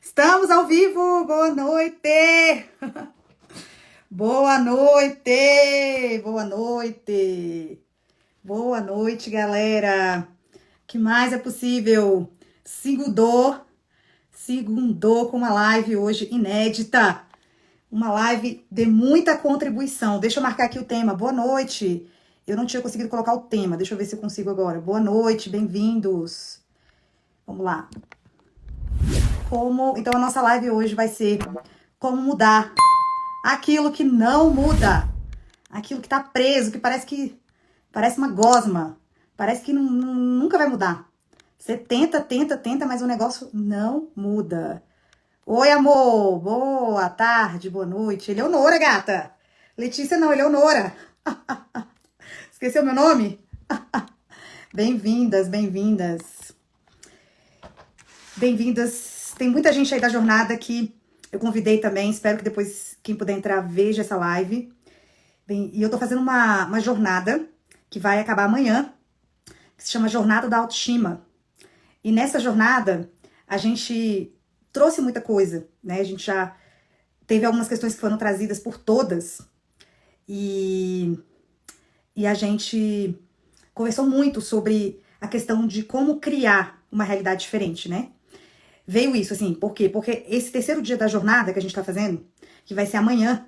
Estamos ao vivo, boa noite! Boa noite! Boa noite! Boa noite, galera! O que mais é possível? Segundou com uma live hoje inédita. Uma live de muita contribuição. Deixa eu marcar aqui o tema. Boa noite! Eu não tinha conseguido colocar o tema. Deixa eu ver se eu consigo agora. Boa noite, bem-vindos! Vamos lá. Então a nossa live hoje vai ser como mudar aquilo que não muda, aquilo que tá preso, que parece uma gosma, parece que nunca vai mudar. Você tenta, mas o negócio não muda. Oi, amor, boa tarde, boa noite. Eleonora, gata. Letícia não, Eleonora. Esqueceu meu nome? Bem-vindas, bem-vindas. Bem-vindas. Tem muita gente aí da jornada que eu convidei também. Espero que depois, quem puder entrar, veja essa live. Bem, e eu tô fazendo uma jornada que vai acabar amanhã, que se chama Jornada da Autoestima. E nessa jornada, a gente trouxe muita coisa, né? A gente já teve algumas questões que foram trazidas por todas. E a gente conversou muito sobre a questão de como criar uma realidade diferente, né? Veio isso, assim, por quê? Porque esse terceiro dia da jornada que a gente tá fazendo, que vai ser amanhã,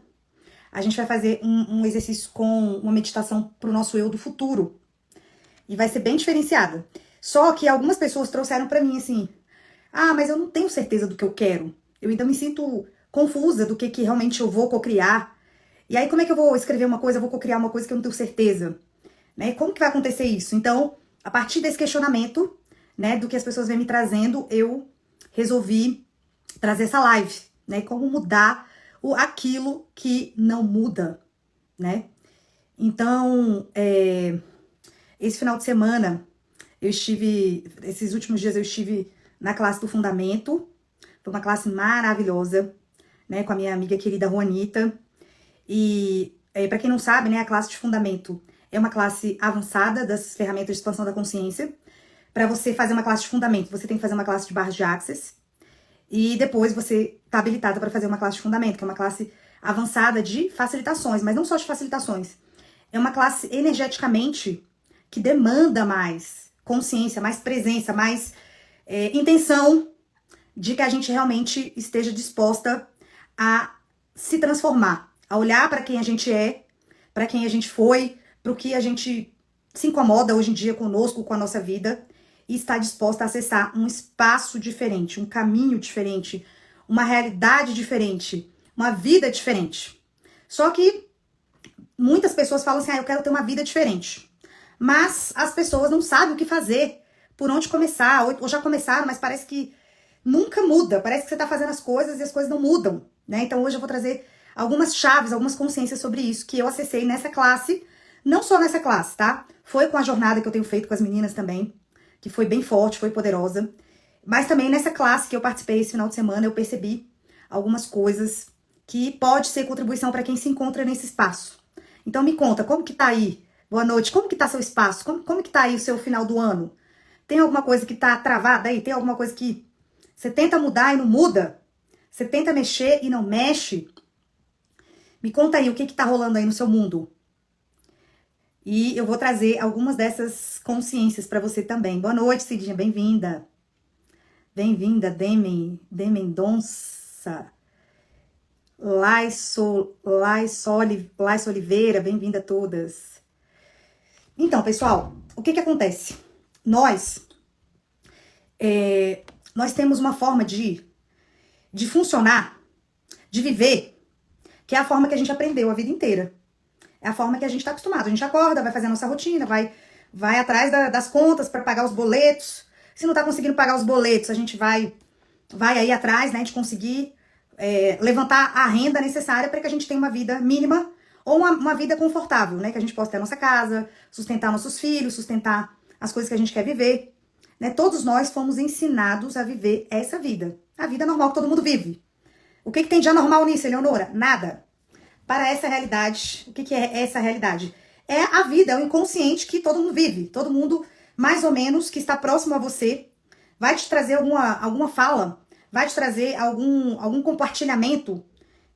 a gente vai fazer um exercício com uma meditação pro nosso eu do futuro. E vai ser bem diferenciada. Só que algumas pessoas trouxeram pra mim, assim, mas eu não tenho certeza do que eu quero. Eu ainda me sinto confusa do que realmente eu vou cocriar. E aí, como é que eu vou escrever uma coisa, eu vou cocriar uma coisa que eu não tenho certeza? Né? Como que vai acontecer isso? Então, a partir desse questionamento, né, do que as pessoas vêm me trazendo, eu resolvi trazer essa live, né? Como mudar aquilo que não muda, né? Então, esse final de semana, esses últimos dias eu estive na classe do Fundamento. Foi uma classe maravilhosa, né? Com a minha amiga querida Juanita. E, para quem não sabe, né? A classe de Fundamento é uma classe avançada das ferramentas de expansão da consciência. Para você fazer uma classe de fundamento, você tem que fazer uma classe de barras de Access. E depois você tá habilitada para fazer uma classe de fundamento, que é uma classe avançada de facilitações, mas não só de facilitações. É uma classe energeticamente que demanda mais consciência, mais presença, mais intenção de que a gente realmente esteja disposta a se transformar, a olhar para quem a gente é, para quem a gente foi, para o que a gente se incomoda hoje em dia conosco, com a nossa vida, e está disposta a acessar um espaço diferente, um caminho diferente, uma realidade diferente, uma vida diferente. Só que muitas pessoas falam assim, eu quero ter uma vida diferente. Mas as pessoas não sabem o que fazer, por onde começar, ou já começaram, mas parece que nunca muda, parece que você está fazendo as coisas e as coisas não mudam, né? Então hoje eu vou trazer algumas chaves, algumas consciências sobre isso que eu acessei nessa classe, não só nessa classe, tá? Foi com a jornada que eu tenho feito com as meninas também, que foi bem forte, foi poderosa. Mas também nessa classe que eu participei esse final de semana, eu percebi algumas coisas que pode ser contribuição para quem se encontra nesse espaço. Então me conta, como que tá aí? Boa noite, como que tá seu espaço? Como que tá aí o seu final do ano? Tem alguma coisa que tá travada aí? Tem alguma coisa que você tenta mudar e não muda? Você tenta mexer e não mexe? Me conta aí, o que tá rolando aí no seu mundo? E eu vou trazer algumas dessas consciências para você também. Boa noite, Cidinha, bem-vinda. Bem-vinda, Demen Donça. Laiso Oliveira, bem-vinda a todas. Então, pessoal, o que acontece? Nós temos uma forma de funcionar, de viver, que é a forma que a gente aprendeu a vida inteira. É a forma que a gente tá acostumado. A gente acorda, vai fazer a nossa rotina, vai atrás das contas para pagar os boletos. Se não tá conseguindo pagar os boletos, a gente vai aí atrás, né, de conseguir levantar a renda necessária para que a gente tenha uma vida mínima ou uma vida confortável, né, que a gente possa ter a nossa casa, sustentar nossos filhos, sustentar as coisas que a gente quer viver. Né? Todos nós fomos ensinados a viver essa vida. A vida normal que todo mundo vive. O que tem de anormal nisso, Eleonora? Nada. Para essa realidade, o que é essa realidade? É a vida, é o inconsciente que todo mundo vive. Todo mundo, mais ou menos, que está próximo a você, vai te trazer alguma fala vai te trazer algum compartilhamento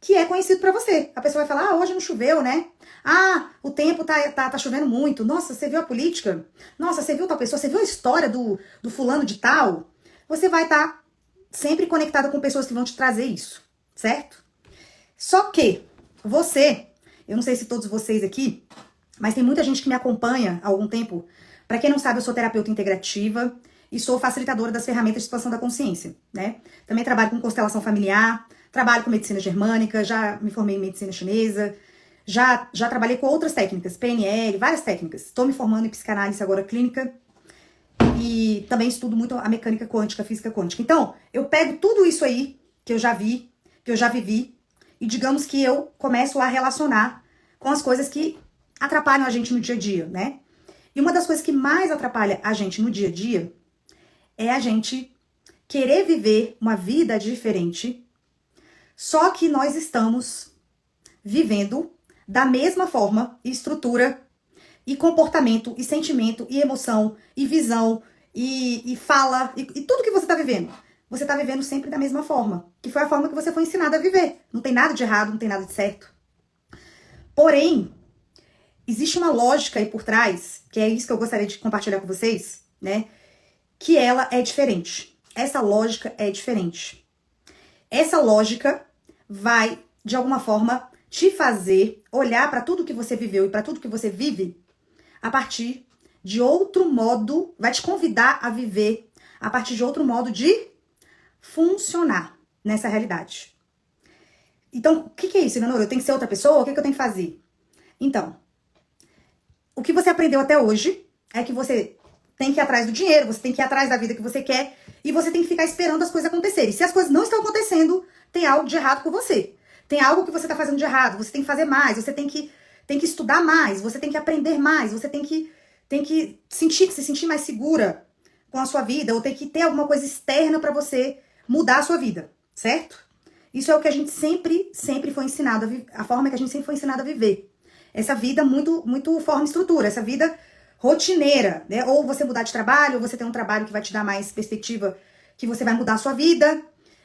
que é conhecido pra você. A pessoa vai falar, ah, hoje não choveu, né? Ah, o tempo tá chovendo muito. Nossa, você viu a política? Nossa, você viu tal pessoa? Você viu a história do fulano de tal? Você vai estar sempre conectado com pessoas que vão te trazer isso, certo? Só que você, eu não sei se todos vocês aqui, mas tem muita gente que me acompanha há algum tempo. Pra quem não sabe, eu sou terapeuta integrativa e sou facilitadora das ferramentas de expansão da consciência, né? Também trabalho com constelação familiar, trabalho com medicina germânica, já me formei em medicina chinesa, já trabalhei com outras técnicas, PNL, várias técnicas. Estou me formando em psicanálise agora clínica e também estudo muito a mecânica quântica, a física quântica. Então, eu pego tudo isso aí que eu já vi, que eu já vivi, e digamos que eu começo a relacionar com as coisas que atrapalham a gente no dia a dia, né? E uma das coisas que mais atrapalha a gente no dia a dia é a gente querer viver uma vida diferente, só que nós estamos vivendo da mesma forma e estrutura e comportamento e sentimento e emoção e visão e fala e tudo que você está vivendo. Você está vivendo sempre da mesma forma, que foi a forma que você foi ensinado a viver. Não tem nada de errado, não tem nada de certo. Porém, existe uma lógica aí por trás, que é isso que eu gostaria de compartilhar com vocês, né? Que ela é diferente. Essa lógica é diferente. Essa lógica vai, de alguma forma, te fazer olhar para tudo que você viveu e para tudo que você vive a partir de outro modo, vai te convidar a viver a partir de outro modo de funcionar nessa realidade. Então, o que é isso, Eleonora? Eu tenho que ser outra pessoa? O que eu tenho que fazer? Então, o que você aprendeu até hoje é que você tem que ir atrás do dinheiro, você tem que ir atrás da vida que você quer e você tem que ficar esperando as coisas acontecerem. Se as coisas não estão acontecendo, tem algo de errado com você. Tem algo que você está fazendo de errado, você tem que fazer mais, você tem que estudar mais, você tem que aprender mais, você tem que se sentir mais segura com a sua vida, ou tem que ter alguma coisa externa para você mudar a sua vida, certo? Isso é o que a gente sempre foi ensinado, a forma que a gente sempre foi ensinado a viver. Essa vida muito forma e estrutura, essa vida rotineira, né? Ou você mudar de trabalho, ou você ter um trabalho que vai te dar mais perspectiva, que você vai mudar a sua vida,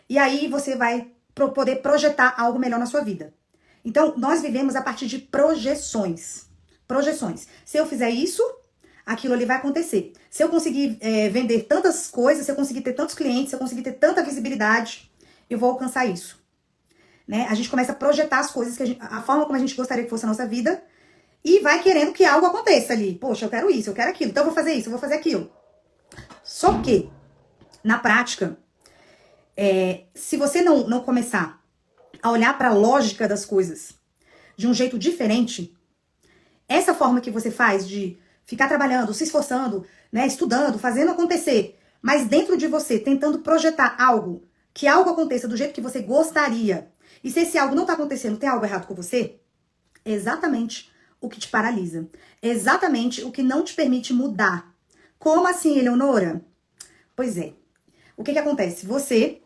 e aí você vai poder projetar algo melhor na sua vida. Então, nós vivemos a partir de projeções. Projeções. Se eu fizer isso, aquilo ali vai acontecer. Se eu conseguir vender tantas coisas, se eu conseguir ter tantos clientes, se eu conseguir ter tanta visibilidade, eu vou alcançar isso. Né? A gente começa a projetar as coisas, a forma como a gente gostaria que fosse a nossa vida, e vai querendo que algo aconteça ali. Poxa, eu quero isso, eu quero aquilo, então eu vou fazer isso, eu vou fazer aquilo. Só que, na prática, se você não começar a olhar para a lógica das coisas de um jeito diferente, essa forma que você faz de ficar trabalhando, se esforçando, né, estudando, fazendo acontecer, mas dentro de você, tentando projetar algo, que algo aconteça do jeito que você gostaria, e se esse algo não está acontecendo, tem algo errado com você, é exatamente o que te paralisa. É exatamente o que não te permite mudar. Como assim, Eleonora? Pois é. O que acontece? Você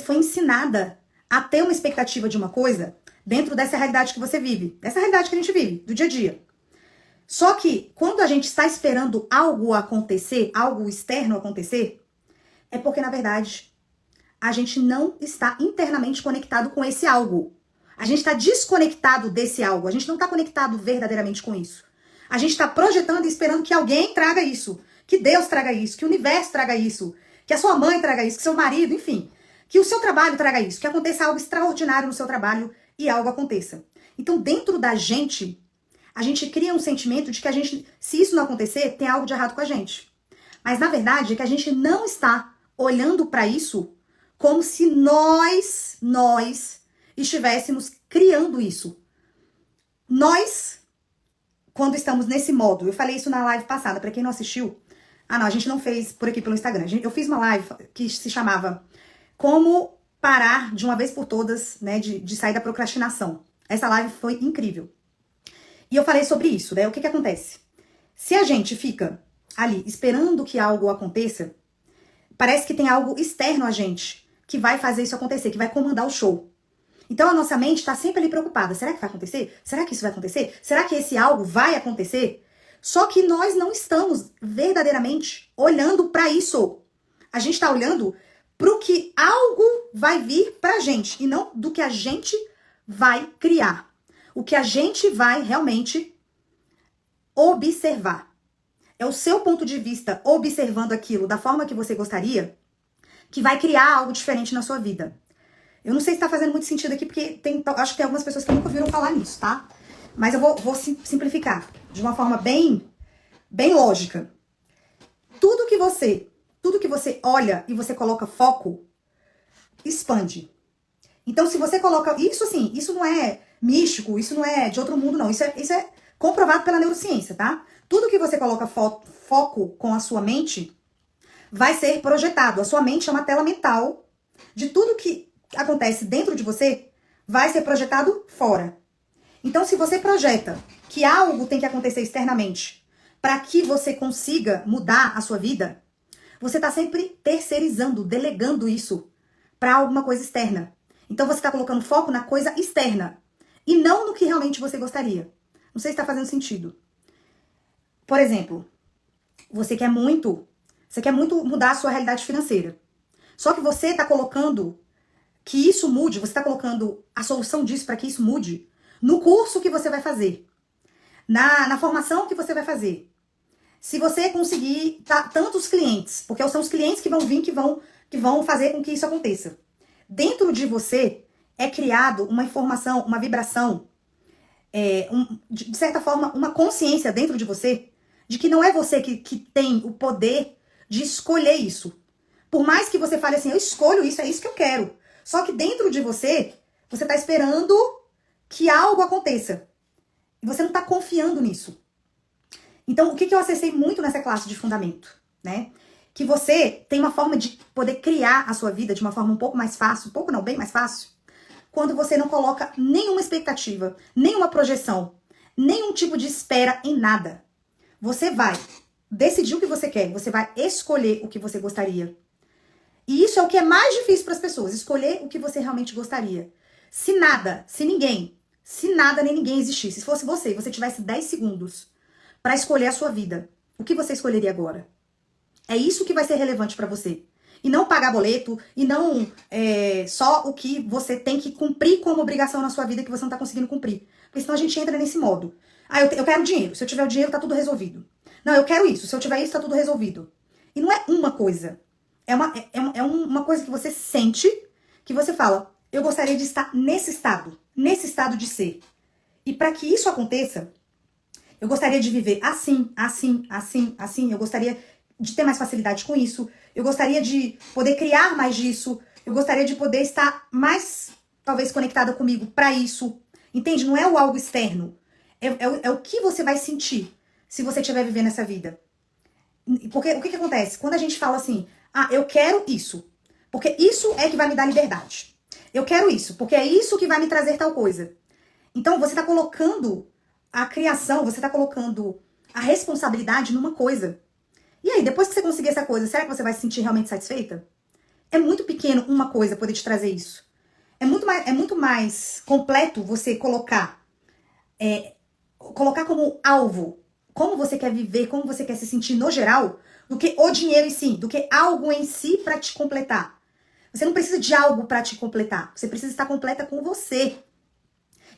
foi ensinada a ter uma expectativa de uma coisa dentro dessa realidade que você vive. Dessa realidade que a gente vive, do dia a dia. Só que, quando a gente está esperando algo acontecer, algo externo acontecer, é porque, na verdade, a gente não está internamente conectado com esse algo. A gente está desconectado desse algo. A gente não está conectado verdadeiramente com isso. A gente está projetando e esperando que alguém traga isso. Que Deus traga isso. Que o universo traga isso. Que a sua mãe traga isso. Que seu marido, enfim. Que o seu trabalho traga isso. Que aconteça algo extraordinário no seu trabalho e algo aconteça. Então, dentro da gente, a gente cria um sentimento de que se isso não acontecer, tem algo de errado com a gente. Mas, na verdade, é que a gente não está olhando para isso como se nós estivéssemos criando isso. Nós, quando estamos nesse modo, eu falei isso na live passada, pra quem não assistiu, a gente não fez por aqui pelo Instagram, eu fiz uma live que se chamava Como Parar de uma vez por todas, né, de sair da procrastinação. Essa live foi incrível. E eu falei sobre isso, né, o que acontece? Se a gente fica ali esperando que algo aconteça, parece que tem algo externo a gente que vai fazer isso acontecer, que vai comandar o show. Então a nossa mente está sempre ali preocupada. Será que vai acontecer? Será que isso vai acontecer? Será que esse algo vai acontecer? Só que nós não estamos verdadeiramente olhando para isso. A gente está olhando pro que algo vai vir pra gente, e não do que a gente vai criar. O que a gente vai realmente observar. É o seu ponto de vista observando aquilo da forma que você gostaria que vai criar algo diferente na sua vida. Eu não sei se tá fazendo muito sentido aqui, porque acho que tem algumas pessoas que nunca ouviram falar nisso, tá? Mas eu vou simplificar de uma forma bem lógica. Tudo que você olha e você coloca foco, expande. Então, se você coloca... Isso, assim, isso não é místico, isso não é de outro mundo, não. Isso é comprovado pela neurociência, tá? Tudo que você coloca foco com a sua mente vai ser projetado. A sua mente é uma tela mental de tudo que acontece dentro de você, vai ser projetado fora. Então, se você projeta que algo tem que acontecer externamente para que você consiga mudar a sua vida, você está sempre terceirizando, delegando isso para alguma coisa externa. Então, você está colocando foco na coisa externa e não no que realmente você gostaria. Não sei se está fazendo sentido. Por exemplo, você quer muito mudar a sua realidade financeira. Só que você está colocando que isso mude, você está colocando a solução disso para que isso mude no curso que você vai fazer, na formação que você vai fazer. Se você conseguir tantos clientes, porque são os clientes que vão vir, que vão fazer com que isso aconteça. Dentro de você é criado uma informação, uma vibração, de certa forma, uma consciência dentro de você, de que não é você que tem o poder de escolher isso. Por mais que você fale assim, eu escolho isso, é isso que eu quero. Só que dentro de você, você está esperando que algo aconteça. E você não está confiando nisso. Então, o que eu acessei muito nessa classe de fundamento, né? Que você tem uma forma de poder criar a sua vida de uma forma um pouco mais fácil, bem mais fácil, quando você não coloca nenhuma expectativa, nenhuma projeção, nenhum tipo de espera em nada. Você vai decidir o que você quer, você vai escolher o que você gostaria. E isso é o que é mais difícil para as pessoas, escolher o que você realmente gostaria. Se nada nem ninguém existisse, se fosse você tivesse 10 segundos para escolher a sua vida, o que você escolheria agora? É isso que vai ser relevante para você. E não pagar boleto, e não só o que você tem que cumprir como obrigação na sua vida que você não tá conseguindo cumprir. Porque senão a gente entra nesse modo. Ah, eu quero dinheiro. Se eu tiver o dinheiro, tá tudo resolvido. Não, eu quero isso. Se eu tiver isso, tá tudo resolvido. E não é uma coisa. É uma coisa que você sente, que você fala, eu gostaria de estar nesse estado de ser. E para que isso aconteça, eu gostaria de viver assim, eu gostaria de ter mais facilidade com isso, eu gostaria de poder criar mais disso, eu gostaria de poder estar mais, talvez, conectada comigo para isso. Entende? Não é o algo externo. É o que você vai sentir se você estiver vivendo essa vida. Porque o que acontece? Quando a gente fala assim, eu quero isso, porque isso é que vai me dar liberdade. Eu quero isso, porque é isso que vai me trazer tal coisa. Então, você está colocando a criação, você está colocando a responsabilidade numa coisa. E aí, depois que você conseguir essa coisa, será que você vai se sentir realmente satisfeita? É muito pequeno uma coisa poder te trazer isso. É muito mais completo você colocar como alvo como você quer viver, como você quer se sentir no geral, do que o dinheiro em si, do que algo em si para te completar. Você não precisa de algo para te completar. Você precisa estar completa com você.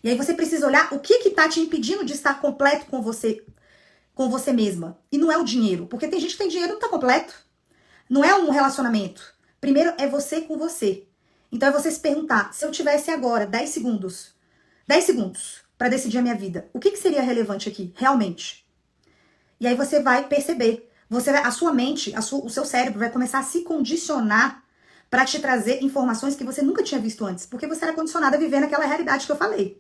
E aí você precisa olhar o que tá te impedindo de estar completo com você mesma. E não é o dinheiro. Porque tem gente que tem dinheiro e não tá completo. Não é um relacionamento. Primeiro é você com você. Então é você se perguntar, se eu tivesse agora 10 segundos para decidir a minha vida, o que seria relevante aqui, realmente? E aí você vai perceber. A sua mente, o seu cérebro vai começar a se condicionar para te trazer informações que você nunca tinha visto antes. Porque você era condicionada a viver naquela realidade que eu falei.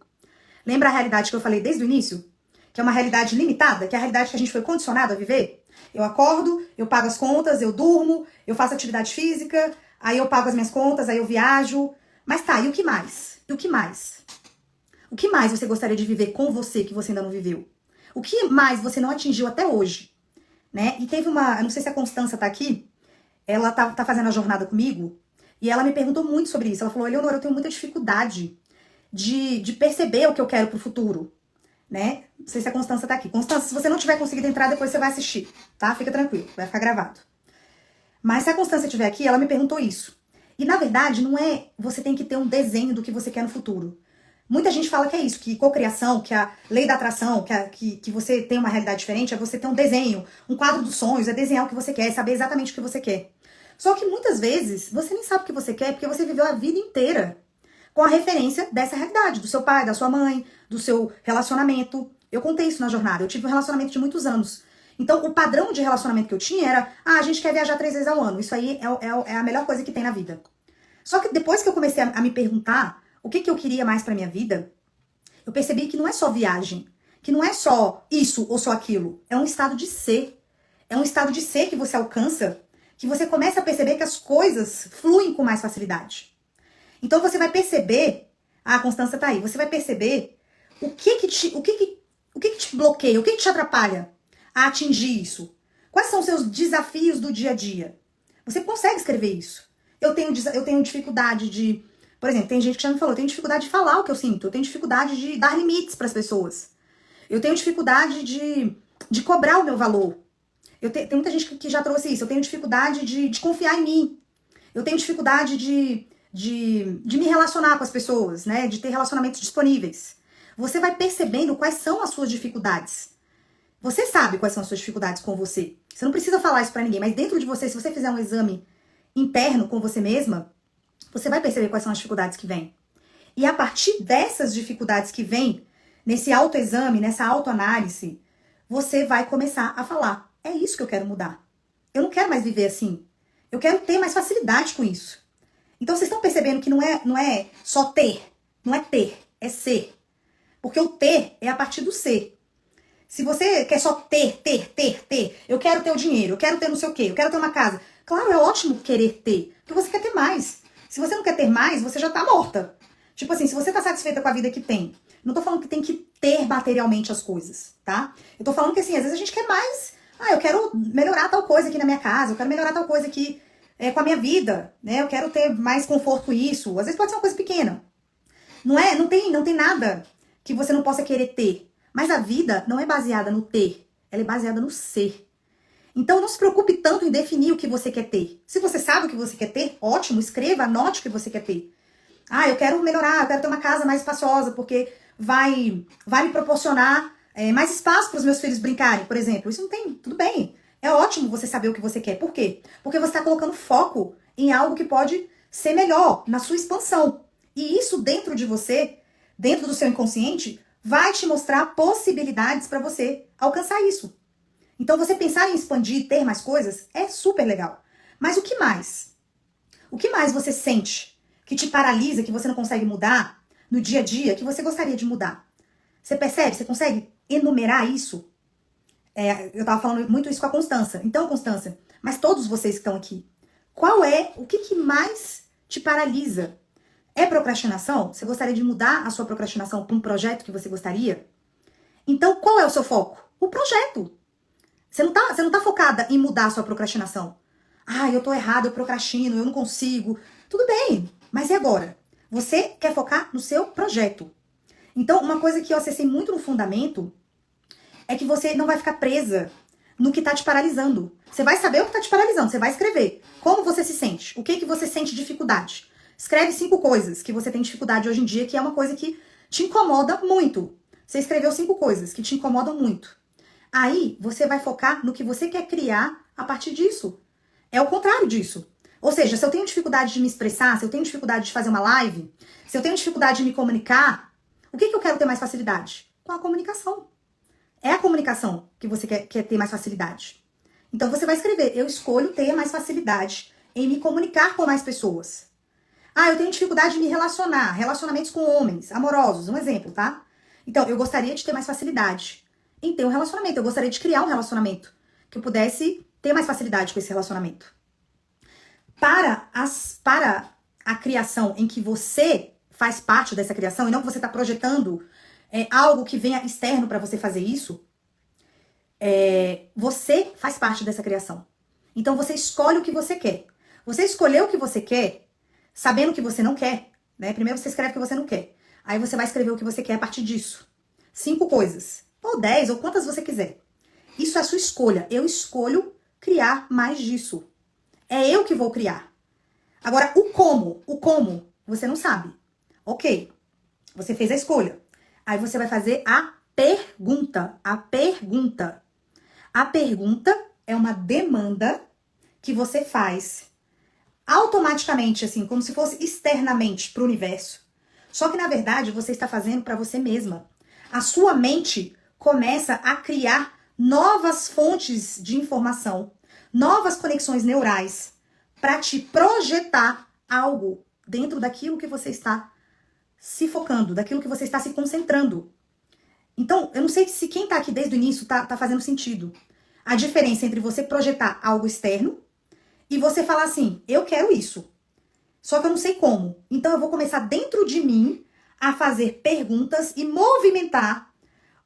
Lembra a realidade que eu falei desde o início? Que é uma realidade limitada, que é a realidade que a gente foi condicionado a viver? Eu acordo, eu pago as contas, eu durmo, eu faço atividade física, aí eu pago as minhas contas, aí eu viajo. Mas tá, e o que mais? E o que mais? O que mais você gostaria de viver com você que você ainda não viveu? O que mais você não atingiu até hoje? Né? E teve eu não sei se a Constança tá aqui, ela tá fazendo a jornada comigo, e ela me perguntou muito sobre isso. Ela falou, Eleonora, eu tenho muita dificuldade de perceber o que eu quero pro futuro, né? Não sei se a Constança tá aqui. Constança, se você não tiver conseguido entrar, depois você vai assistir, tá? Fica tranquilo, vai ficar gravado. Mas se a Constança estiver aqui, ela me perguntou isso. E na verdade, não é você tem que ter um desenho do que você quer no futuro. Muita gente fala que é isso, que cocriação, que a lei da atração, que você tem uma realidade diferente, é você ter um desenho, um quadro dos sonhos, é desenhar o que você quer, é saber exatamente o que você quer. Só que muitas vezes você nem sabe o que você quer porque você viveu a vida inteira com a referência dessa realidade, do seu pai, da sua mãe, do seu relacionamento. Eu contei isso na jornada, eu tive um relacionamento de muitos anos. Então, o padrão de relacionamento que eu tinha era, a gente quer viajar 3 vezes ao ano. Isso aí é a melhor coisa que tem na vida. Só que depois que eu comecei a me perguntar o que eu queria mais pra minha vida, eu percebi que não é só viagem, que não é só isso ou só aquilo. É um estado de ser. É um estado de ser que você alcança, que você começa a perceber que as coisas fluem com mais facilidade. Então você vai perceber, a Constância tá aí, você vai perceber o que te bloqueia, o que te atrapalha a atingir isso. Quais são os seus desafios do dia a dia? Você consegue escrever isso. Eu tenho dificuldade de... Por exemplo, tem gente que já me falou, eu tenho dificuldade de falar o que eu sinto, eu tenho dificuldade de dar limites para as pessoas. Eu tenho dificuldade de cobrar o meu valor. Tem muita gente que já trouxe isso. Eu tenho dificuldade de confiar em mim. Eu tenho dificuldade de me relacionar com as pessoas, né? De ter relacionamentos disponíveis. Você vai percebendo quais são as suas dificuldades. Você sabe quais são as suas dificuldades com você. Você não precisa falar isso pra ninguém, mas dentro de você, se você fizer um exame interno com você mesma, você vai perceber quais são as dificuldades que vêm. E a partir dessas dificuldades que vêm, nesse autoexame, nessa autoanálise, você vai começar a falar, é isso que eu quero mudar. Eu não quero mais viver assim. Eu quero ter mais facilidade com isso. Então vocês estão percebendo que não é só ter, não é ter, é ser. Porque o ter é a partir do ser. Se você quer só ter, eu quero ter o dinheiro, eu quero ter não sei o quê, eu quero ter uma casa. Claro, é ótimo querer ter, porque você quer ter mais. Se você não quer ter mais, você já tá morta. Tipo assim, se você tá satisfeita com a vida que tem, não tô falando que tem que ter materialmente as coisas, tá? Eu tô falando que assim, às vezes a gente quer mais. Ah, eu quero melhorar tal coisa aqui na minha casa, eu quero melhorar tal coisa aqui com a minha vida, né? Eu quero ter mais conforto com isso. Às vezes pode ser uma coisa pequena. Não tem nada que você não possa querer ter. Mas a vida não é baseada no ter, ela é baseada no ser. Então não se preocupe tanto em definir o que você quer ter. Se você sabe o que você quer ter, ótimo, escreva, anote o que você quer ter. Ah, eu quero melhorar, eu quero ter uma casa mais espaçosa, porque vai me proporcionar mais espaço para os meus filhos brincarem, por exemplo. Isso não tem, tudo bem. É ótimo você saber o que você quer. Por quê? Porque você está colocando foco em algo que pode ser melhor, na sua expansão. E isso dentro de você, dentro do seu inconsciente, vai te mostrar possibilidades para você alcançar isso. Então você pensar em expandir, ter mais coisas, é super legal. Mas o que mais? O que mais você sente que te paralisa, que você não consegue mudar no dia a dia, que você gostaria de mudar? Você percebe? Você consegue enumerar isso? Eu tava falando muito isso com a Constância. Então, Constância, mas todos vocês que estão aqui, o que mais te paralisa? É procrastinação? Você gostaria de mudar a sua procrastinação para um projeto que você gostaria? Então, qual é o seu foco? O projeto. Você não tá focada em mudar a sua procrastinação. Ah, eu tô errada, eu procrastino, eu não consigo. Tudo bem, mas e agora? Você quer focar no seu projeto. Então, uma coisa que eu acessei muito no fundamento é que você não vai ficar presa no que tá te paralisando. Você vai saber o que tá te paralisando, você vai escrever. Como você se sente? O que você sente dificuldade? Escreve 5 coisas que você tem dificuldade hoje em dia, que é uma coisa que te incomoda muito. Você escreveu 5 coisas que te incomodam muito. Aí, você vai focar no que você quer criar a partir disso. É o contrário disso. Ou seja, se eu tenho dificuldade de me expressar, se eu tenho dificuldade de fazer uma live, se eu tenho dificuldade de me comunicar, o que eu quero ter mais facilidade? Com a comunicação. É a comunicação que você quer ter mais facilidade. Então, você vai escrever, eu escolho ter mais facilidade em me comunicar com mais pessoas. Ah, eu tenho dificuldade de me relacionar, relacionamentos com homens, amorosos, um exemplo, tá? Então, eu gostaria de ter mais facilidade em ter um relacionamento. Eu gostaria de criar um relacionamento, que eu pudesse ter mais facilidade com esse relacionamento. Para a criação em que você faz parte dessa criação, e não que você está projetando algo que venha externo para você fazer isso, você faz parte dessa criação. Então, você escolhe o que você quer. Você escolheu o que você quer, sabendo o que você não quer, né? Primeiro você escreve o que você não quer. Aí você vai escrever o que você quer a partir disso. 5 coisas. Ou 10, ou quantas você quiser. Isso é a sua escolha. Eu escolho criar mais disso. É eu que vou criar. Agora, o como, você não sabe. Ok, você fez a escolha. Aí você vai fazer a pergunta. A pergunta. A pergunta é uma demanda que você faz automaticamente, assim, como se fosse externamente para o universo. Só que, na verdade, você está fazendo para você mesma. A sua mente começa a criar novas fontes de informação, novas conexões neurais, para te projetar algo dentro daquilo que você está se focando, daquilo que você está se concentrando. Então, eu não sei se quem tá aqui desde o início tá fazendo sentido. A diferença entre você projetar algo externo e você falar assim, eu quero isso. Só que eu não sei como. Então, eu vou começar dentro de mim a fazer perguntas e movimentar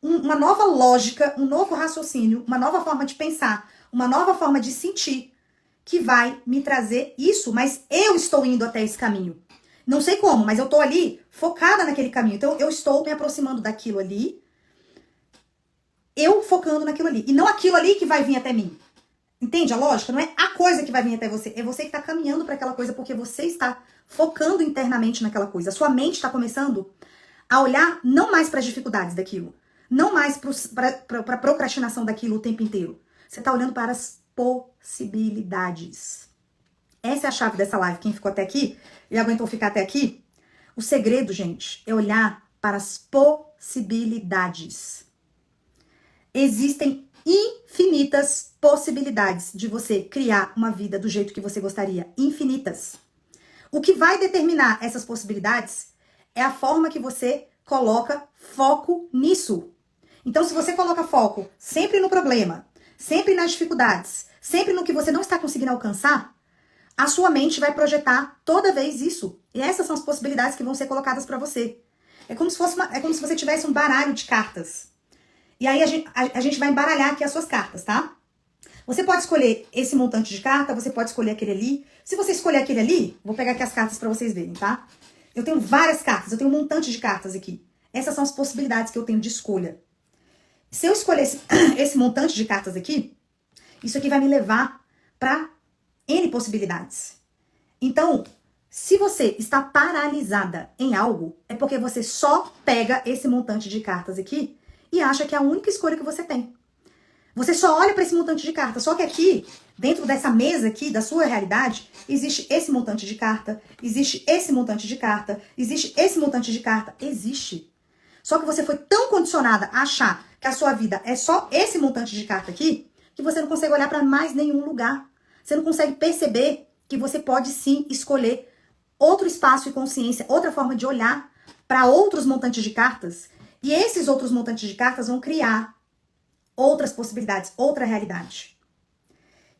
uma nova lógica, um novo raciocínio, uma nova forma de pensar, uma nova forma de sentir, que vai me trazer isso, mas eu estou indo até esse caminho. Não sei como, mas eu tô ali focada naquele caminho. Então, eu estou me aproximando daquilo ali, eu focando naquilo ali. E não aquilo ali que vai vir até mim. Entende a lógica? Não é a coisa que vai vir até você. É você que está caminhando para aquela coisa porque você está focando internamente naquela coisa. A sua mente está começando a olhar não mais para as dificuldades daquilo. Não mais para a procrastinação daquilo o tempo inteiro. Você está olhando para as possibilidades. Essa é a chave dessa live. Quem ficou até aqui e aguentou ficar até aqui, o segredo, gente, é olhar para as possibilidades. Existem infinitas possibilidades de você criar uma vida do jeito que você gostaria. Infinitas. O que vai determinar essas possibilidades é a forma que você coloca foco nisso. Então, se você coloca foco sempre no problema, sempre nas dificuldades, sempre no que você não está conseguindo alcançar, a sua mente vai projetar toda vez isso. E essas são as possibilidades que vão ser colocadas para você. É como se você tivesse um baralho de cartas. E aí a gente vai embaralhar aqui as suas cartas, tá? Você pode escolher esse montante de carta, você pode escolher aquele ali. Se você escolher aquele ali, vou pegar aqui as cartas pra vocês verem, tá? Eu tenho várias cartas, eu tenho um montante de cartas aqui. Essas são as possibilidades que eu tenho de escolha. Se eu escolher esse montante de cartas aqui, isso aqui vai me levar pra N possibilidades. Então, se você está paralisada em algo, é porque você só pega esse montante de cartas aqui e acha que é a única escolha que você tem. Você só olha para esse montante de carta. Só que aqui, dentro dessa mesa aqui, da sua realidade, existe esse montante de carta, existe esse montante de carta, existe esse montante de carta. Existe. Só que você foi tão condicionada a achar que a sua vida é só esse montante de carta aqui, que você não consegue olhar para mais nenhum lugar. Você não consegue perceber que você pode sim escolher outro espaço e consciência, outra forma de olhar para outros montantes de cartas. E esses outros montantes de cartas vão criar outras possibilidades, outra realidade.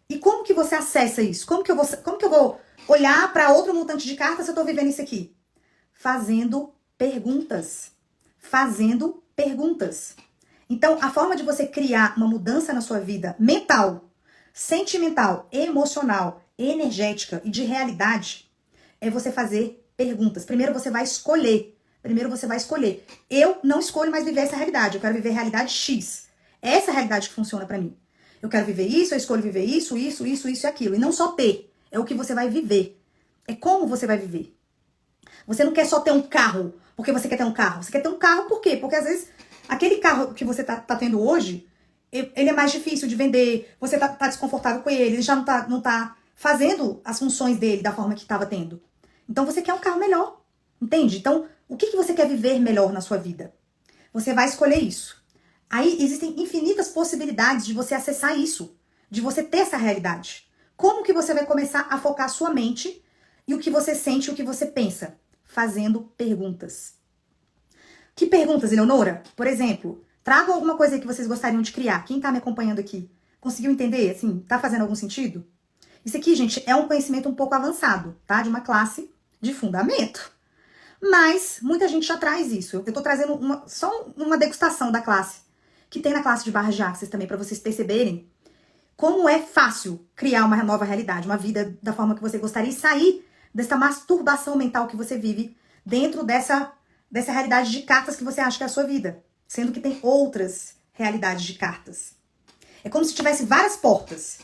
E como que você acessa isso? Como que eu vou olhar para outro montante de cartas se eu estou vivendo isso aqui? Fazendo perguntas. Fazendo perguntas. Então, a forma de você criar uma mudança na sua vida mental, sentimental, emocional, energética e de realidade é você fazer perguntas. Primeiro você vai escolher. Eu não escolho mais viver essa realidade. Eu quero viver a realidade X. Essa é a realidade que funciona pra mim. Eu quero viver isso, eu escolho viver isso e aquilo. E não só ter. É o que você vai viver. É como você vai viver. Você não quer só ter um carro porque você quer ter um carro. Você quer ter um carro por quê? Porque às vezes aquele carro que você tá tendo hoje, ele é mais difícil de vender. Você tá desconfortável com ele já não tá fazendo as funções dele da forma que estava tendo. Então você quer um carro melhor. Entende? Então, o que você quer viver melhor na sua vida? Você vai escolher isso. Aí existem infinitas possibilidades de você acessar isso, de você ter essa realidade. Como que você vai começar a focar a sua mente e o que você sente, o que você pensa? Fazendo perguntas. Que perguntas, Eleonora? Por exemplo, traga alguma coisa aí que vocês gostariam de criar. Quem tá me acompanhando aqui? Conseguiu entender? Assim, tá fazendo algum sentido? Isso aqui, gente, é um conhecimento um pouco avançado, tá? De uma classe de fundamento. Mas muita gente já traz isso. Eu tô trazendo só uma degustação da classe, que tem na classe de Barras de Axis também, para vocês perceberem como é fácil criar uma nova realidade, uma vida da forma que você gostaria e sair dessa masturbação mental que você vive dentro dessa realidade de cartas que você acha que é a sua vida, sendo que tem outras realidades de cartas. É como se tivesse várias portas,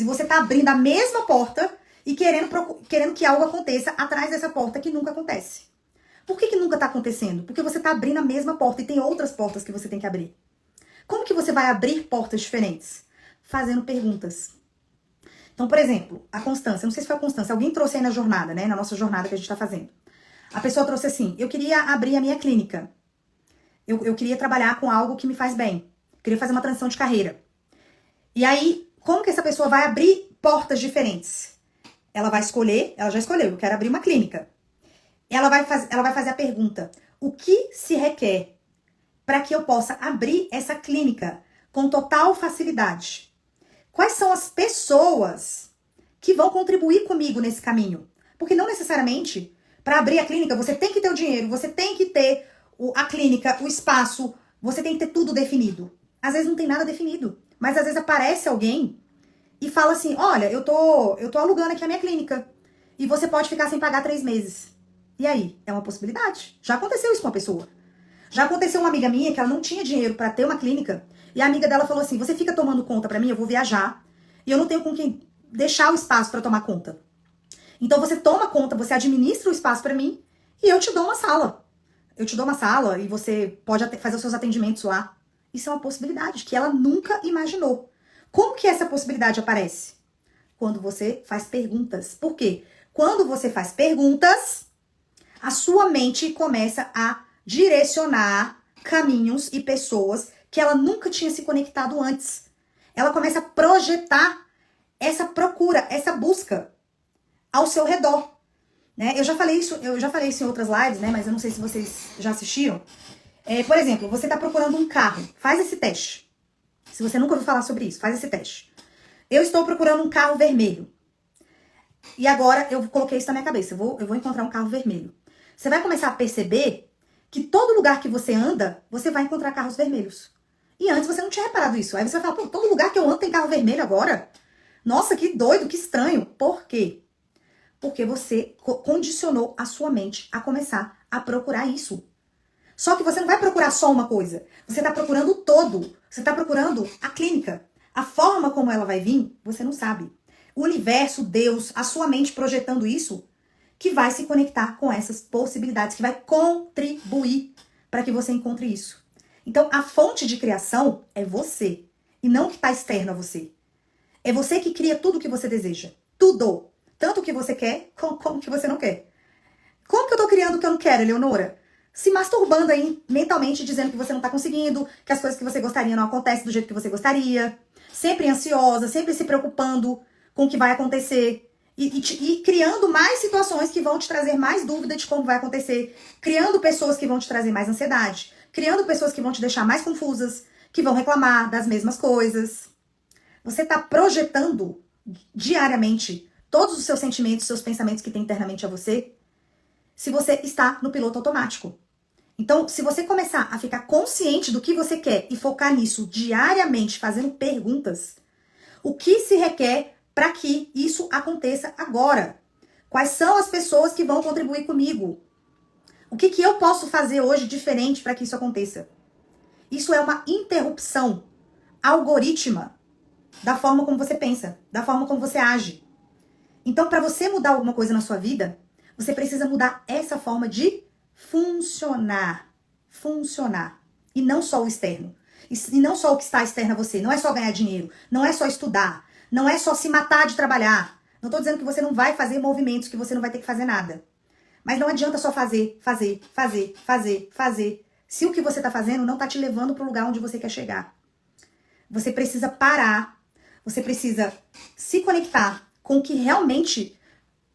e você tá abrindo a mesma porta e querendo que algo aconteça atrás dessa porta que nunca acontece. Por que nunca tá acontecendo? Porque você tá abrindo a mesma porta e tem outras portas que você tem que abrir. Como que você vai abrir portas diferentes? Fazendo perguntas. Então, por exemplo, a Constância, não sei se foi a Constância, alguém trouxe aí na jornada, né? Na nossa jornada que a gente tá fazendo. A pessoa trouxe assim, eu queria abrir a minha clínica. Eu queria trabalhar com algo que me faz bem. Eu queria fazer uma transição de carreira. E aí, como que essa pessoa vai abrir portas diferentes? Ela vai escolher, ela já escolheu, eu quero abrir uma clínica. Ela vai fazer a pergunta, o que se requer para que eu possa abrir essa clínica com total facilidade? Quais são as pessoas que vão contribuir comigo nesse caminho? Porque não necessariamente, para abrir a clínica, você tem que ter o dinheiro, você tem que ter a clínica, o espaço, você tem que ter tudo definido. Às vezes não tem nada definido, mas às vezes aparece alguém e fala assim, olha, eu tô alugando aqui a minha clínica e você pode ficar sem pagar 3 meses. E aí? É uma possibilidade. Já aconteceu isso com uma pessoa. Já aconteceu uma amiga minha que ela não tinha dinheiro para ter uma clínica e a amiga dela falou assim, você fica tomando conta para mim, eu vou viajar e eu não tenho com quem deixar o espaço para tomar conta. Então você toma conta, você administra o espaço para mim e eu te dou uma sala. Eu te dou uma sala e você pode fazer os seus atendimentos lá. Isso é uma possibilidade que ela nunca imaginou. Como que essa possibilidade aparece? Quando você faz perguntas. Por quê? Quando você faz perguntas, a sua mente começa a direcionar caminhos e pessoas que ela nunca tinha se conectado antes. Ela começa a projetar essa procura, essa busca ao seu redor. Né? Eu já falei isso em outras lives, né? Mas eu não sei se vocês já assistiram. Por exemplo, você está procurando um carro. Faz esse teste. Se você nunca ouviu falar sobre isso, faz esse teste. Eu estou procurando um carro vermelho. E agora eu coloquei isso na minha cabeça. Eu vou encontrar um carro vermelho. Você vai começar a perceber que todo lugar que você anda, você vai encontrar carros vermelhos. E antes você não tinha reparado isso. Aí você vai falar, pô, todo lugar que eu ando tem carro vermelho agora? Nossa, que doido, que estranho. Por quê? Porque você condicionou a sua mente a começar a procurar isso. Só que você não vai procurar só uma coisa. Você está procurando o todo. Você está procurando a clínica. A forma como ela vai vir, você não sabe. O universo, Deus, a sua mente projetando isso, que vai se conectar com essas possibilidades, que vai contribuir para que você encontre isso. Então, a fonte de criação é você. E não o que está externo a você. É você que cria tudo o que você deseja. Tudo. Tanto o que você quer, como o que você não quer. Como que eu tô criando o que eu não quero, Eleonora? Se masturbando aí mentalmente, dizendo que você não tá conseguindo, que as coisas que você gostaria não acontecem do jeito que você gostaria. Sempre ansiosa, sempre se preocupando com o que vai acontecer. E criando mais situações que vão te trazer mais dúvida de como vai acontecer. Criando pessoas que vão te trazer mais ansiedade. Criando pessoas que vão te deixar mais confusas. Que vão reclamar das mesmas coisas. Você tá projetando diariamente todos os seus sentimentos, seus pensamentos que tem internamente a você, se você está no piloto automático. Então, se você começar a ficar consciente do que você quer e focar nisso diariamente, fazendo perguntas, o que se requer para que isso aconteça agora? Quais são as pessoas que vão contribuir comigo? O que eu posso fazer hoje diferente para que isso aconteça? Isso é uma interrupção algorítmica da forma como você pensa, da forma como você age. Então, para você mudar alguma coisa na sua vida, você precisa mudar essa forma de funcionar. Funcionar. E não só o externo. E não só o que está externo a você. Não é só ganhar dinheiro. Não é só estudar. Não é só se matar de trabalhar. Não estou dizendo que você não vai fazer movimentos, que você não vai ter que fazer nada. Mas não adianta só fazer. Se o que você está fazendo não está te levando para o lugar onde você quer chegar. Você precisa parar. Você precisa se conectar com o que realmente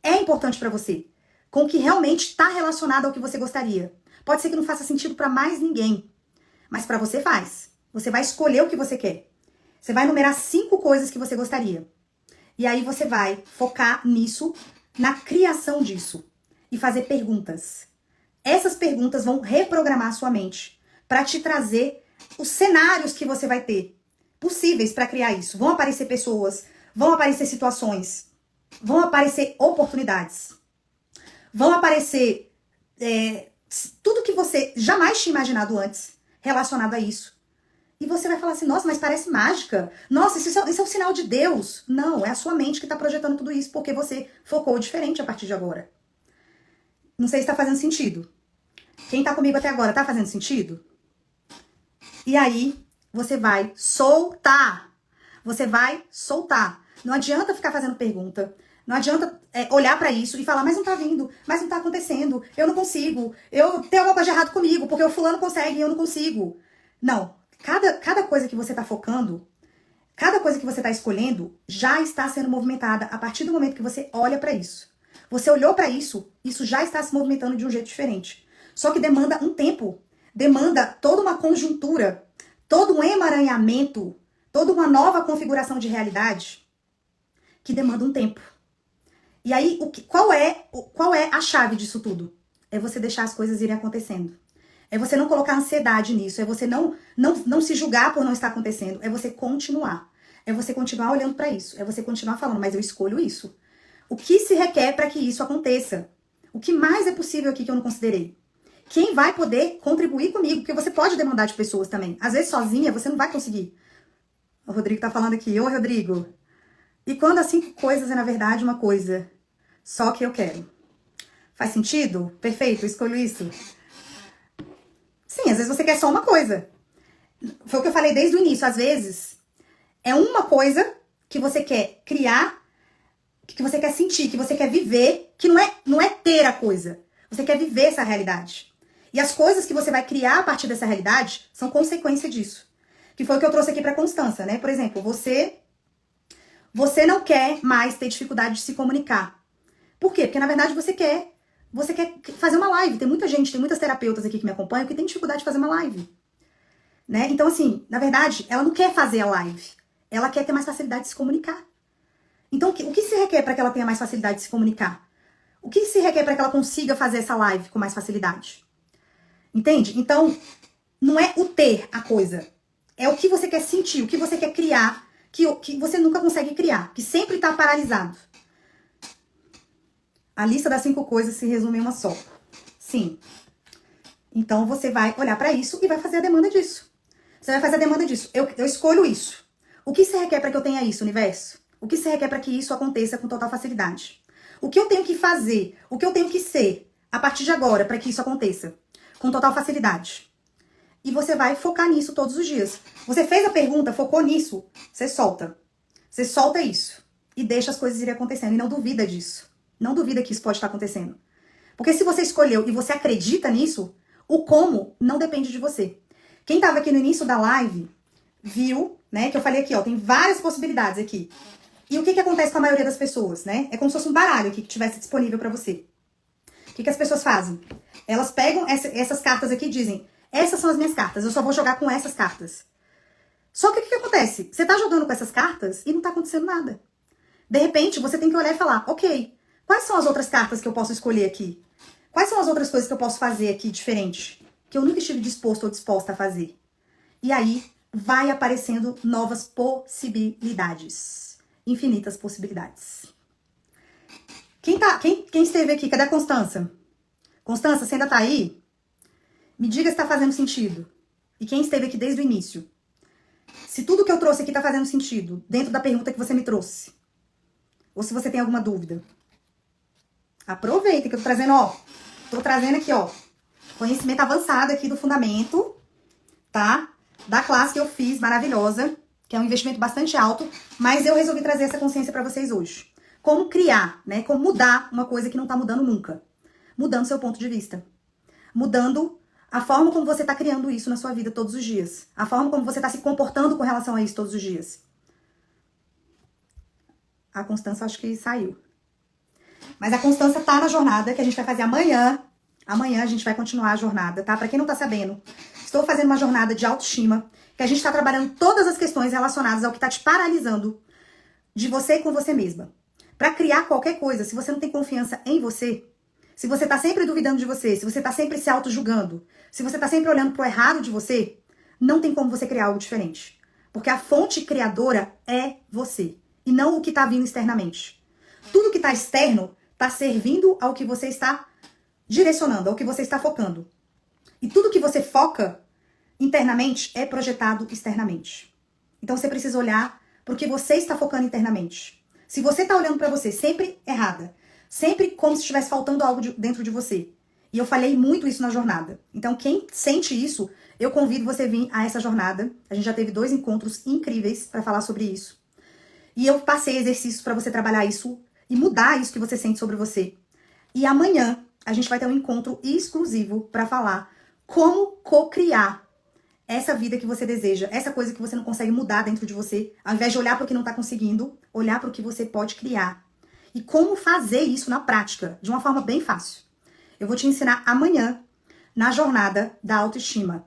é importante para você. Com o que realmente está relacionado ao que você gostaria. Pode ser que não faça sentido para mais ninguém. Mas para você faz. Você vai escolher o que você quer. Você vai numerar 5 coisas que você gostaria. E aí você vai focar nisso, na criação disso. E fazer perguntas. Essas perguntas vão reprogramar a sua mente. Para te trazer os cenários que você vai ter. Possíveis para criar isso. Vão aparecer pessoas. Vão aparecer situações. Vão aparecer oportunidades. Vão aparecer tudo que você jamais tinha imaginado antes relacionado a isso. E você vai falar assim, nossa, mas parece mágica. Nossa, isso é um sinal de Deus. Não, é a sua mente que está projetando tudo isso, porque você focou diferente a partir de agora. Não sei se está fazendo sentido. Quem está comigo até agora, está fazendo sentido? E aí, você vai soltar. Você vai soltar. Não adianta ficar fazendo pergunta. Não adianta olhar pra isso e falar, mas não tá vindo, mas não tá acontecendo, eu não consigo, tem alguma coisa de errado comigo, porque o fulano consegue e eu não consigo. Não. Cada coisa que você tá focando, cada coisa que você tá escolhendo, já está sendo movimentada a partir do momento que você olha pra isso. Você olhou pra isso, isso já está se movimentando de um jeito diferente. Só que demanda um tempo, demanda toda uma conjuntura, todo um emaranhamento, toda uma nova configuração de realidade que demanda um tempo. E aí, qual é a chave disso tudo? É você deixar as coisas irem acontecendo. É você não colocar ansiedade nisso. É você não se julgar por não estar acontecendo. É você continuar. É você continuar olhando pra isso. É você continuar falando, mas eu escolho isso. O que se requer para que isso aconteça? O que mais é possível aqui que eu não considerei? Quem vai poder contribuir comigo? Porque você pode demandar de pessoas também. Às vezes, sozinha, você não vai conseguir. O Rodrigo tá falando aqui. Ô, Rodrigo. E quando as 5 coisas é, na verdade, uma coisa só que eu quero. Faz sentido? Perfeito, eu escolho isso. Sim, às vezes você quer só uma coisa. Foi o que eu falei desde o início. Às vezes, é uma coisa que você quer criar, que você quer sentir, que você quer viver, que não é ter a coisa. Você quer viver essa realidade. E as coisas que você vai criar a partir dessa realidade são consequência disso. Que foi o que eu trouxe aqui pra Constância, né? Por exemplo, você não quer mais ter dificuldade de se comunicar. Por quê? Porque, na verdade, você quer fazer uma live. Tem muita gente, tem muitas terapeutas aqui que me acompanham que tem dificuldade de fazer uma live. Né? Então, assim, na verdade, ela não quer fazer a live. Ela quer ter mais facilidade de se comunicar. Então, o que se requer para que ela tenha mais facilidade de se comunicar? O que se requer para que ela consiga fazer essa live com mais facilidade? Entende? Então, não é o ter a coisa. É o que você quer sentir, o que você quer criar, que você nunca consegue criar, que sempre está paralisado. A lista das 5 coisas se resume em uma só. Sim. Então, você vai olhar para isso e vai fazer a demanda disso. Você vai fazer a demanda disso. Eu escolho isso. O que se requer para que eu tenha isso, universo? O que se requer para que isso aconteça com total facilidade? O que eu tenho que fazer? O que eu tenho que ser a partir de agora para que isso aconteça com total facilidade? E você vai focar nisso todos os dias. Você fez a pergunta, focou nisso, você solta. Você solta isso e deixa as coisas irem acontecendo. E não duvida disso. Não duvida que isso pode estar acontecendo. Porque se você escolheu e você acredita nisso, o como não depende de você. Quem estava aqui no início da live viu, né, que eu falei aqui, ó, tem várias possibilidades aqui. E o que acontece com a maioria das pessoas, né? É como se fosse um baralho aqui que tivesse disponível para você. O que as pessoas fazem? Elas pegam essas cartas aqui e dizem, essas são as minhas cartas, eu só vou jogar com essas cartas. Só que o que acontece? Você tá jogando com essas cartas e não tá acontecendo nada. De repente, você tem que olhar e falar, ok, quais são as outras cartas que eu posso escolher aqui? Quais são as outras coisas que eu posso fazer aqui diferente? Que eu nunca estive disposto ou disposta a fazer. E aí, vai aparecendo novas possibilidades. Infinitas possibilidades. Quem esteve aqui? Cadê a Constância? Constância, você ainda tá aí? Me diga se tá fazendo sentido. E quem esteve aqui desde o início? Se tudo que eu trouxe aqui tá fazendo sentido, dentro da pergunta que você me trouxe. Ou se você tem alguma dúvida. Aproveita que eu tô trazendo, ó. Tô trazendo aqui, ó. Conhecimento avançado aqui do fundamento, tá? Da classe que eu fiz, maravilhosa. Que é um investimento bastante alto. Mas eu resolvi trazer essa consciência pra vocês hoje. Como criar, né? Como mudar uma coisa que não tá mudando nunca. Mudando seu ponto de vista. Mudando a forma como você tá criando isso na sua vida todos os dias. A forma como você tá se comportando com relação a isso todos os dias. A Constância acho que saiu. Mas a Constância tá na jornada que a gente vai fazer amanhã. Amanhã a gente vai continuar a jornada, tá? Pra quem não tá sabendo, estou fazendo uma jornada de autoestima, que a gente tá trabalhando todas as questões relacionadas ao que tá te paralisando de você com você mesma. Pra criar qualquer coisa, se você não tem confiança em você, se você tá sempre duvidando de você, se você tá sempre se auto-julgando, se você tá sempre olhando pro errado de você, não tem como você criar algo diferente. Porque a fonte criadora é você, e não o que tá vindo externamente. Tudo que tá externo tá servindo ao que você está direcionando, ao que você está focando. E tudo que você foca internamente é projetado externamente. Então você precisa olhar para o que você está focando internamente. Se você está olhando para você sempre errada, sempre como se estivesse faltando algo dentro de você. E eu falhei muito isso na jornada. Então quem sente isso, eu convido você a vir a essa jornada. A gente já teve 2 encontros incríveis para falar sobre isso. E eu passei exercícios para você trabalhar isso e mudar isso que você sente sobre você. E amanhã a gente vai ter um encontro exclusivo para falar como co-criar essa vida que você deseja, essa coisa que você não consegue mudar dentro de você, ao invés de olhar para o que não está conseguindo, olhar para o que você pode criar. E como fazer isso na prática, de uma forma bem fácil. Eu vou te ensinar amanhã na jornada da autoestima.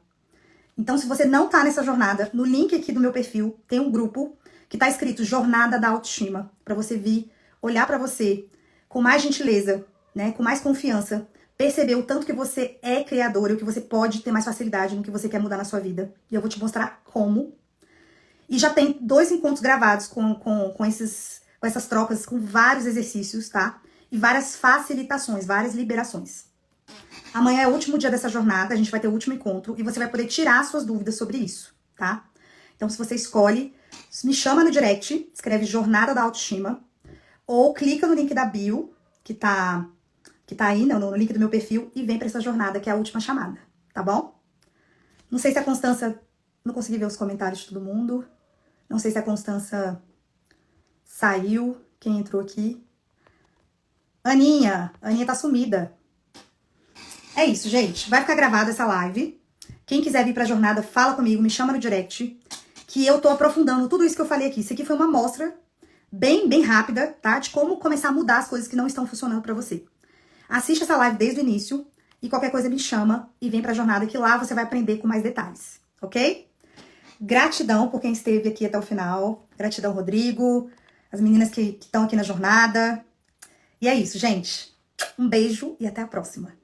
Então, se você não tá nessa jornada, no link aqui do meu perfil tem um grupo que tá escrito Jornada da Autoestima, para você vir olhar para você com mais gentileza, né, com mais confiança, perceber o tanto que você é criador e o que você pode ter mais facilidade no que você quer mudar na sua vida. E eu vou te mostrar como. E já tem 2 encontros gravados com essas trocas, com vários exercícios, tá? E várias facilitações, várias liberações. Amanhã é o último dia dessa jornada, a gente vai ter o último encontro e você vai poder tirar suas dúvidas sobre isso, tá? Então, se você escolhe, me chama no direct, escreve Jornada da Autoestima, ou clica no link da bio, que tá aí, no link do meu perfil, e vem pra essa jornada, que é a última chamada, tá bom? Não sei se a Constança... Não consegui ver os comentários de todo mundo. Não sei se a Constança saiu, quem entrou aqui. Aninha tá sumida. É isso, gente. Vai ficar gravada essa live. Quem quiser vir pra jornada, fala comigo, me chama no direct, que eu tô aprofundando tudo isso que eu falei aqui. Isso aqui foi uma amostra bem rápida, tá? De como começar a mudar as coisas que não estão funcionando pra você. Assiste essa live desde o início e qualquer coisa me chama e vem pra jornada, que lá você vai aprender com mais detalhes, ok? Gratidão por quem esteve aqui até o final. Gratidão, Rodrigo, as meninas que estão aqui na jornada. E é isso, gente. Um beijo e até a próxima.